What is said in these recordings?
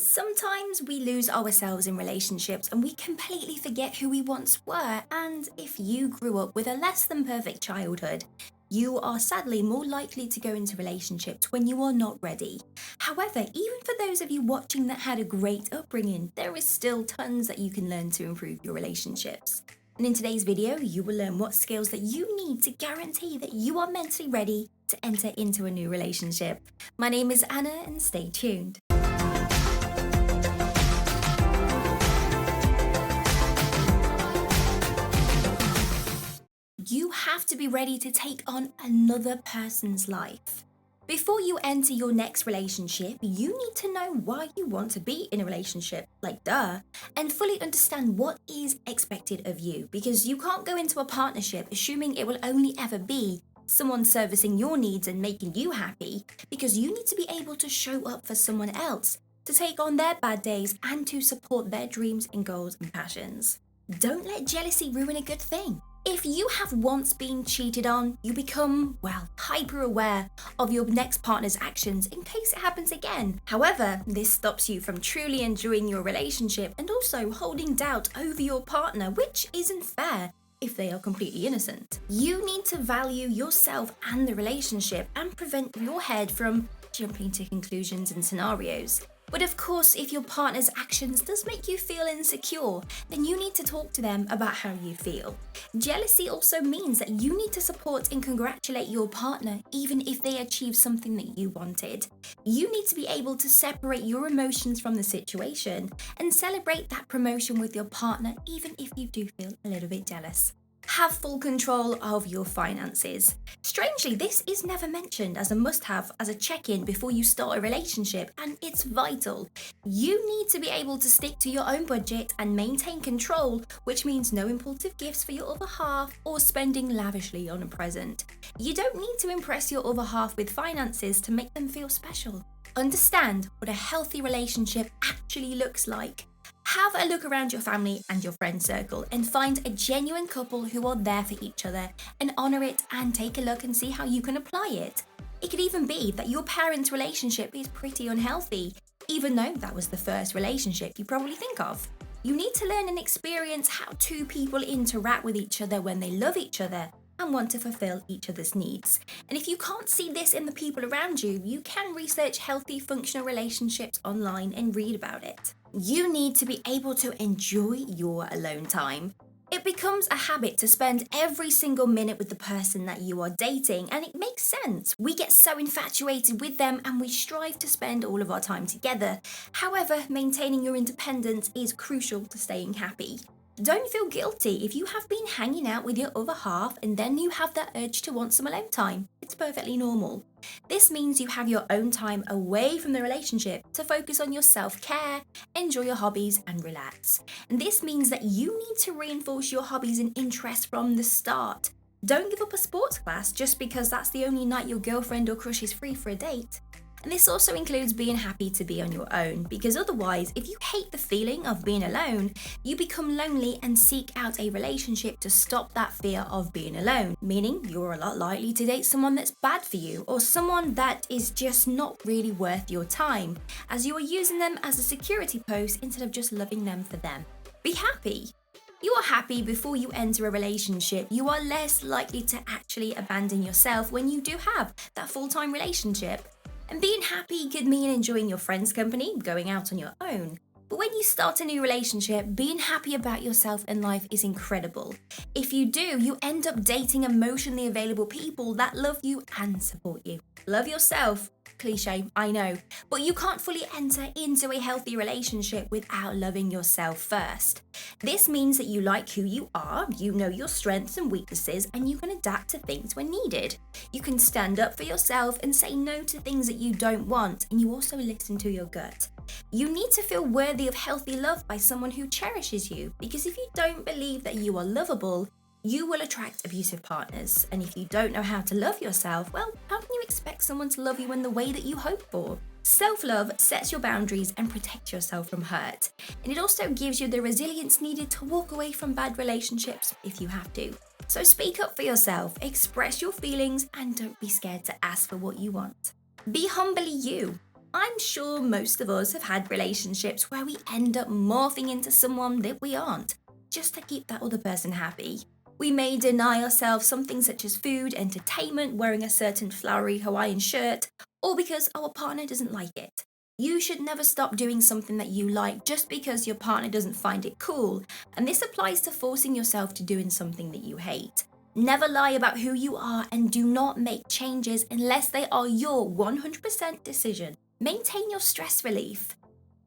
Sometimes we lose ourselves in relationships and we completely forget who we once were. And if you grew up with a less than perfect childhood, you are sadly more likely to go into relationships when you are not ready. However, even for those of you watching that had a great upbringing, there is still tons that you can learn to improve your relationships. And in today's video, you will learn what skills that you need to guarantee that you are mentally ready to enter into a new relationship. My name is Anna, and stay tuned. You have to be ready to take on another person's life. Before you enter your next relationship, you need to know why you want to be in a relationship, like duh, and fully understand what is expected of you, because you can't go into a partnership assuming it will only ever be someone servicing your needs and making you happy, because you need to be able to show up for someone else, to take on their bad days and to support their dreams and goals and passions. Don't let jealousy ruin a good thing. If you have once been cheated on, you become, hyper aware of your next partner's actions in case it happens again. However, this stops you from truly enjoying your relationship and also holding doubt over your partner, which isn't fair if they are completely innocent. You need to value yourself and the relationship and prevent your head from jumping to conclusions and scenarios. But of course, if your partner's actions does make you feel insecure, then you need to talk to them about how you feel. Jealousy also means that you need to support and congratulate your partner even if they achieve something that you wanted. You need to be able to separate your emotions from the situation and celebrate that promotion with your partner even if you do feel a little bit jealous. Have full control of your finances. Strangely, this is never mentioned as a must-have, as a check-in before you start a relationship, and it's vital. You need to be able to stick to your own budget and maintain control, which means no impulsive gifts for your other half or spending lavishly on a present. You don't need to impress your other half with finances to make them feel special. Understand what a healthy relationship actually looks like. Have a look around your family and your friend circle and find a genuine couple who are there for each other, and honor it and take a look and see how you can apply it. It could even be that your parents' relationship is pretty unhealthy, even though that was the first relationship you probably think of. You need to learn and experience how two people interact with each other when they love each other and want to fulfill each other's needs. And if you can't see this in the people around you, you can research healthy, functional relationships online and read about it. You need to be able to enjoy your alone time. It becomes a habit to spend every single minute with the person that you are dating, and it makes sense. We get so infatuated with them and we strive to spend all of our time together. However, maintaining your independence is crucial to staying happy. Don't feel guilty if you have been hanging out with your other half and then you have that urge to want some alone time. It's perfectly normal. This means you have your own time away from the relationship to focus on your self-care, enjoy your hobbies, and relax. And this means that you need to reinforce your hobbies and interests from the start. Don't give up a sports class just because that's the only night your girlfriend or crush is free for a date. And this also includes being happy to be on your own, because otherwise, if you hate the feeling of being alone, you become lonely and seek out a relationship to stop that fear of being alone, meaning you're a lot likely to date someone that's bad for you or someone that is just not really worth your time, as you are using them as a security post instead of just loving them for them. Be happy. You are happy before you enter a relationship. You are less likely to actually abandon yourself when you do have that full-time relationship. And being happy could mean enjoying your friends' company, going out on your own. But when you start a new relationship, being happy about yourself and life is incredible. If you do, you end up dating emotionally available people that love you and support you. Love yourself. Cliche, I know, but you can't fully enter into a healthy relationship without loving yourself first. This means that you like who you are, you know your strengths and weaknesses, and you can adapt to things when needed. You can stand up for yourself and say no to things that you don't want, and you also listen to your gut. You need to feel worthy of healthy love by someone who cherishes you, because if you don't believe that you are lovable, you will attract abusive partners. And if you don't know how to love yourself, well, how can you expect someone to love you in the way that you hope for? Self-love sets your boundaries and protects yourself from hurt. And it also gives you the resilience needed to walk away from bad relationships if you have to. So speak up for yourself, express your feelings, and don't be scared to ask for what you want. Be humbly you. I'm sure most of us have had relationships where we end up morphing into someone that we aren't, just to keep that other person happy. We may deny ourselves something such as food, entertainment, wearing a certain flowery Hawaiian shirt, or because our partner doesn't like it. You should never stop doing something that you like just because your partner doesn't find it cool, and this applies to forcing yourself to doing something that you hate. Never lie about who you are and do not make changes unless they are your 100% decision. Maintain your stress relief.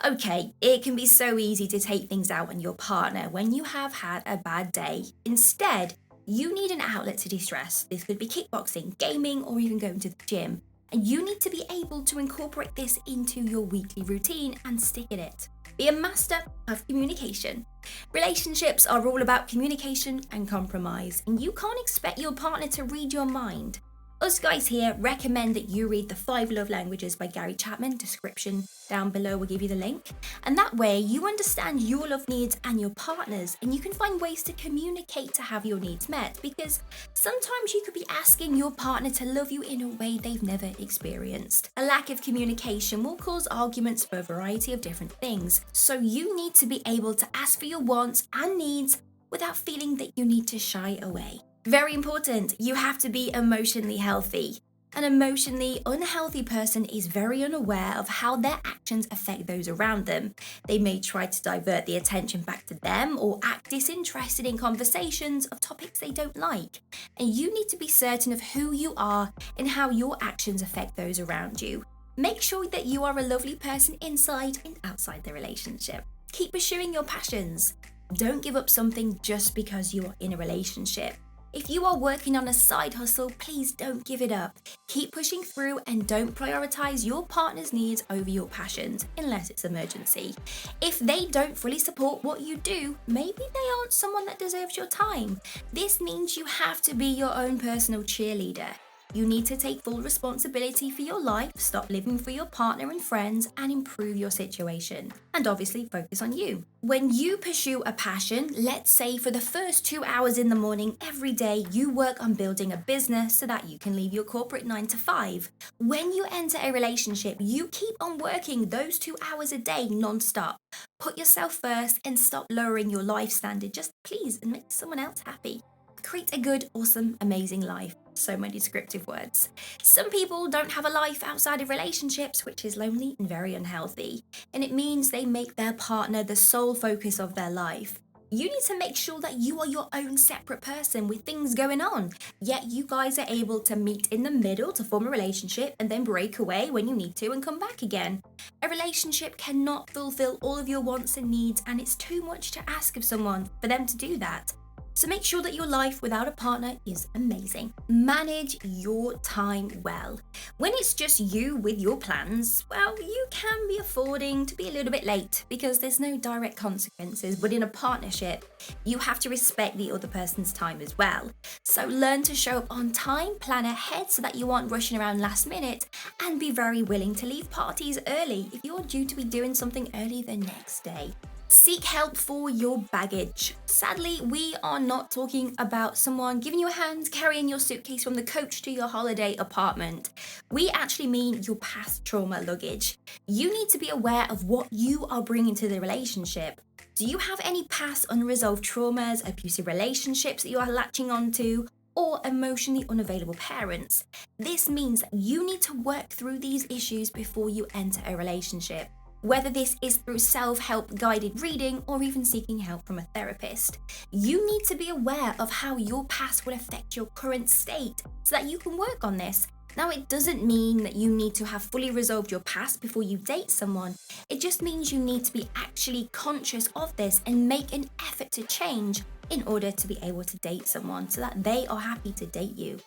Okay, it can be so easy to take things out on your partner when you have had a bad day. Instead, you need an outlet to de-stress. This could be kickboxing, gaming, or even going to the gym. And you need to be able to incorporate this into your weekly routine and stick in it. Be a master of communication. Relationships are all about communication and compromise, and you can't expect your partner to read your mind. Us guys here recommend that you read The 5 Love Languages by Gary Chapman. Description down below will give you the link. And that way you understand your love needs and your partner's, and you can find ways to communicate to have your needs met, because sometimes you could be asking your partner to love you in a way they've never experienced. A lack of communication will cause arguments for a variety of different things, so you need to be able to ask for your wants and needs without feeling that you need to shy away. Very important, you have to be emotionally healthy. An emotionally unhealthy person is very unaware of how their actions affect those around them. They may try to divert the attention back to them or act disinterested in conversations of topics they don't like. And you need to be certain of who you are and how your actions affect those around you. Make sure that you are a lovely person inside and outside the relationship. Keep pursuing your passions. Don't give up something just because you are in a relationship. If you are working on a side hustle, please don't give it up. Keep pushing through and don't prioritize your partner's needs over your passions, unless it's emergency. If they don't fully support what you do, maybe they aren't someone that deserves your time. This means you have to be your own personal cheerleader. You need to take full responsibility for your life, stop living for your partner and friends, and improve your situation. And obviously focus on you. When you pursue a passion, let's say for the first 2 hours in the morning every day, you work on building a business so that you can leave your corporate 9 to 5. When you enter a relationship, you keep on working those 2 hours a day non-stop. Put yourself first and stop lowering your life standard. Just please and make someone else happy. Create a good, awesome, amazing life. So many descriptive words. Some people don't have a life outside of relationships, which is lonely and very unhealthy. And it means they make their partner the sole focus of their life. You need to make sure that you are your own separate person with things going on. Yet you guys are able to meet in the middle to form a relationship and then break away when you need to and come back again. A relationship cannot fulfill all of your wants and needs, and it's too much to ask of someone for them to do that. So make sure that your life without a partner is amazing. Manage your time well. When it's just you with your plans, well, you can be affording to be a little bit late because there's no direct consequences. But in a partnership, you have to respect the other person's time as well. So learn to show up on time, plan ahead so that you aren't rushing around last minute, and be very willing to leave parties early if you're due to be doing something early the next day. Seek help for your baggage. Sadly, we are not talking about someone giving you a hand carrying your suitcase from the coach to your holiday apartment. We actually mean your past trauma luggage. You need to be aware of what you are bringing to the relationship. Do you have any past unresolved traumas, abusive relationships that you are latching onto, or emotionally unavailable parents? This means that you need to work through these issues before you enter a relationship. Whether this is through self-help guided reading or even seeking help from a therapist. You need to be aware of how your past will affect your current state so that you can work on this. Now, it doesn't mean that you need to have fully resolved your past before you date someone. It just means you need to be actually conscious of this and make an effort to change in order to be able to date someone so that they are happy to date you.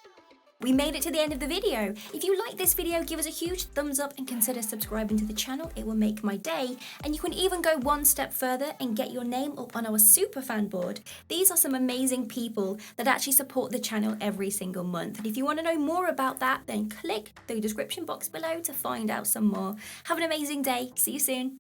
We made it to the end of the video. If you like this video, give us a huge thumbs up and consider subscribing to the channel. It will make my day. And you can even go one step further and get your name up on our super fan board. These are some amazing people that actually support the channel every single month. And if you want to know more about that, then click the description box below to find out some more. Have an amazing day. See you soon.